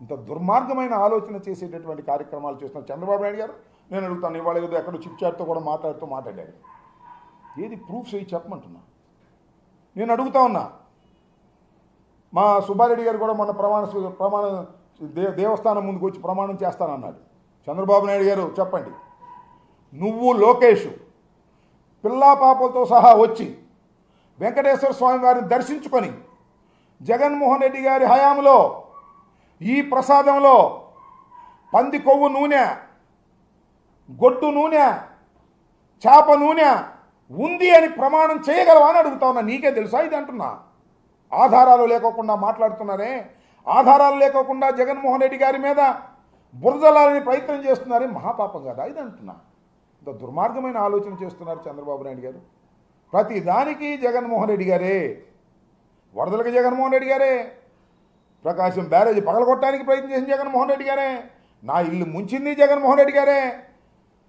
ఇంత దుర్మార్గమైన ఆలోచన చేసేటటువంటి కార్యక్రమాలు చేస్తున్న చంద్రబాబు నాయుడు గారు నేను అడుగుతాను, ఇవాళ ఏదో ఎక్కడ చిట్చాట్తో కూడా మాట్లాడారు. ఏది ప్రూఫ్స్ అయ్యి చెప్పమంటున్నా. నేను అడుగుతా ఉన్నా. మా సుబ్బారెడ్డి గారు కూడా మొన్న ప్రమాణ దేవస్థానం ముందుకు వచ్చి ప్రమాణం చేస్తానన్నాడు. చంద్రబాబు నాయుడు గారు చెప్పండి, నువ్వు లోకేష్ పిల్లా పాపలతో సహా వచ్చి వెంకటేశ్వర స్వామి వారిని దర్శించుకొని జగన్మోహన్ రెడ్డి గారి హయాంలో ఈ ప్రసాదంలో పంది కొవ్వు నూనె, గొడ్డు నూనె, చేప నూనె ఉంది అని ప్రమాణం చేయగలవా అని అడుగుతా ఉన్నా. నీకే తెలుసా ఇది అంటున్నా? ఆధారాలు లేకోకుండా మాట్లాడుతున్నారే, ఆధారాలు లేకోకుండా జగన్మోహన్ రెడ్డి గారి మీద బురదలాలని ప్రయత్నం చేస్తున్నారే, మహాపాపం కదా ఇది అంటున్నా. ఇంత దుర్మార్గమైన ఆలోచన చేస్తున్నారు చంద్రబాబు నాయుడు గారు. ప్రతి దానికి జగన్మోహన్ రెడ్డి గారే, వరదలకు జగన్మోహన్ రెడ్డి గారే, ప్రకాశం బ్యారేజ్ పగలగొట్టడానికి ప్రయత్నం చేసిన జగన్మోహన్ రెడ్డి గారే, నా ఇల్లు ముంచింది జగన్మోహన్ రెడ్డి గారే,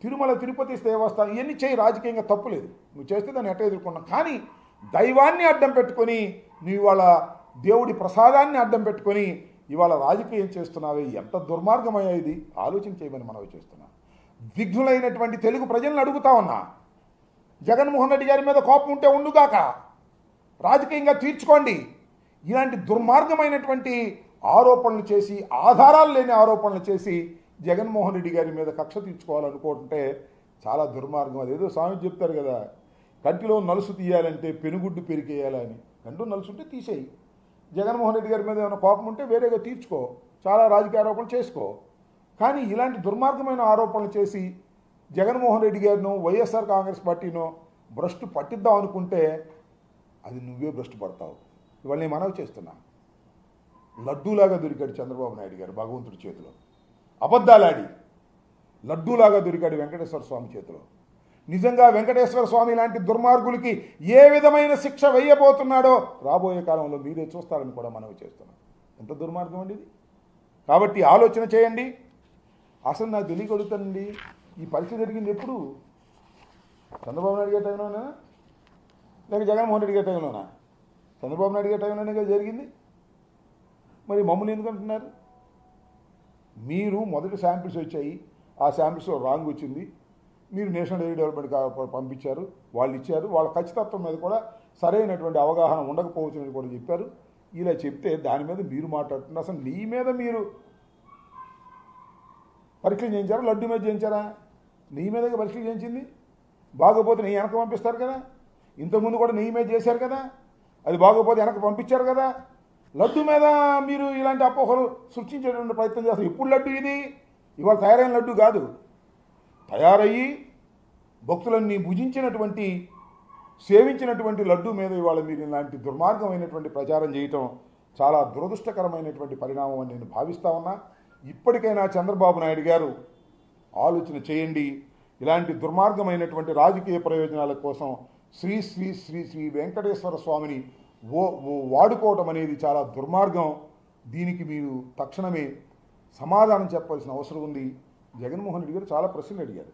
తిరుమల తిరుపతి దేవస్థానం ఇవన్నీ చేయి, రాజకీయంగా తప్పులేదు, నువ్వు చేస్తే దాన్ని ఎట్ట ఎదుర్కొన్నావు. కానీ దైవాన్ని అడ్డం పెట్టుకొని నువ్వు ఇవాళ దేవుడి ప్రసాదాన్ని అడ్డం పెట్టుకొని ఇవాళ రాజకీయం చేస్తున్నావే, ఎంత దుర్మార్గమయ్యా ఇది, ఆలోచన చేయమని మనవి చేస్తున్నా. విఘ్నులైనటువంటి తెలుగు ప్రజలను అడుగుతా ఉన్నా, జగన్మోహన్ రెడ్డి గారి మీద కోపం ఉంటే ఉండుగాక, రాజకీయంగా తీర్చుకోండి. ఇలాంటి దుర్మార్గమైనటువంటి ఆరోపణలు చేసి, ఆధారాలు లేని ఆరోపణలు చేసి జగన్మోహన్ రెడ్డి గారి మీద కక్ష తీర్చుకోవాలనుకుంటే చాలా దుర్మార్గం. అదేదో స్వామి చెప్తారు కదా, కంటిలో నలుసు తీయాలంటే పెనుగుడ్డు పెరికేయాలని. కంటూ నలుసు ఉంటే తీసేయి. జగన్మోహన్ రెడ్డి గారి మీద ఏమైనా కోపం ఉంటే వేరేగా తీర్చుకో, చాలా రాజకీయ ఆరోపణలు చేసుకో. కానీ ఇలాంటి దుర్మార్గమైన ఆరోపణలు చేసి జగన్మోహన్ రెడ్డి గారినో వైఎస్ఆర్ కాంగ్రెస్ పార్టీనో భ్రష్టు పట్టిద్దాం అనుకుంటే అది నువ్వే భ్రష్టు పడతావు. ఇవాళ నేను మనవి చేస్తున్నా, లడ్డూలాగా దొరికాడు చంద్రబాబు నాయుడు గారు భగవంతుడి చేతిలో, అబద్ధాలాడి లడ్డూలాగా దొరికాడు వెంకటేశ్వర స్వామి చేతిలో. నిజంగా వెంకటేశ్వర స్వామి లాంటి దుర్మార్గులకి ఏ విధమైన శిక్ష వేయబోతున్నాడో రాబోయే కాలంలో మీరే చూస్తారని కూడా మనవి చేస్తున్నాం. ఎంత దుర్మార్గం అండి ఇది. కాబట్టి ఆలోచన చేయండి. అసలు నాకు తెలియగలుగుతానండి, ఈ పరిస్థితి జరిగింది ఎప్పుడు? చంద్రబాబు నాయుడు గారి టైంలోనా లేక జగన్మోహన్ రెడ్డి గారి టైంలోనా? చంద్రబాబు నాయుడు గారి టైంలోనే కదా జరిగింది. మరి మమ్మల్ని ఎందుకు అంటున్నారు? మీరు మొదటి శాంపిల్స్ వచ్చాయి, ఆ శాంపిల్స్లో రాంగ్ వచ్చింది, మీరు నేషనల్ ఎయిడ్ డెవలప్మెంట్ పంపించారు, వాళ్ళు ఇచ్చారు, వాళ్ళ ఖచ్చితత్వం మీద కూడా సరైనటువంటి అవగాహన ఉండకపోవచ్చని కూడా చెప్పారు. ఇలా చెప్తే దాని మీద మీరు మాట్లాడుతున్నారు. అసలు నీ మీద మీరు పరీక్షలు చేయించారా? లడ్డు మీద చేయించారా? నీ మీదగా పరీక్షలు చేయించింది. బాగోపోతే నీ వెనక పంపిస్తారు కదా, ఇంతకుముందు కూడా నీ మీద చేశారు కదా, అది బాగోపోతే వెనక పంపించారు కదా. లడ్డు మీద మీరు ఇలాంటి అపోహలు సృష్టించేటువంటి ప్రయత్నం చేస్తారు. ఎప్పుడు లడ్డు ఇది? ఇవాళ తయారైన లడ్డు కాదు, తయారయ్యి భక్తులన్నీ భుజించినటువంటి సేవించినటువంటి లడ్డు మీద ఇవాళ మీరు ఇలాంటి దుర్మార్గమైనటువంటి ప్రచారం చేయటం చాలా దురదృష్టకరమైనటువంటి పరిణామం అని నేను భావిస్తా ఉన్నా. ఇప్పటికైనా చంద్రబాబు నాయుడు గారు ఆలోచన చేయండి. ఇలాంటి దుర్మార్గమైనటువంటి రాజకీయ ప్రయోజనాల కోసం శ్రీ శ్రీ శ్రీ శ్రీ వెంకటేశ్వర స్వామిని వాడుకోవటం అనేది చాలా దుర్మార్గం. దీనికి మీరు తక్షణమే సమాధానం చెప్పాల్సిన అవసరం ఉంది. జగన్మోహన్ రెడ్డి గారు చాలా ప్రశ్నలు అడిగారు.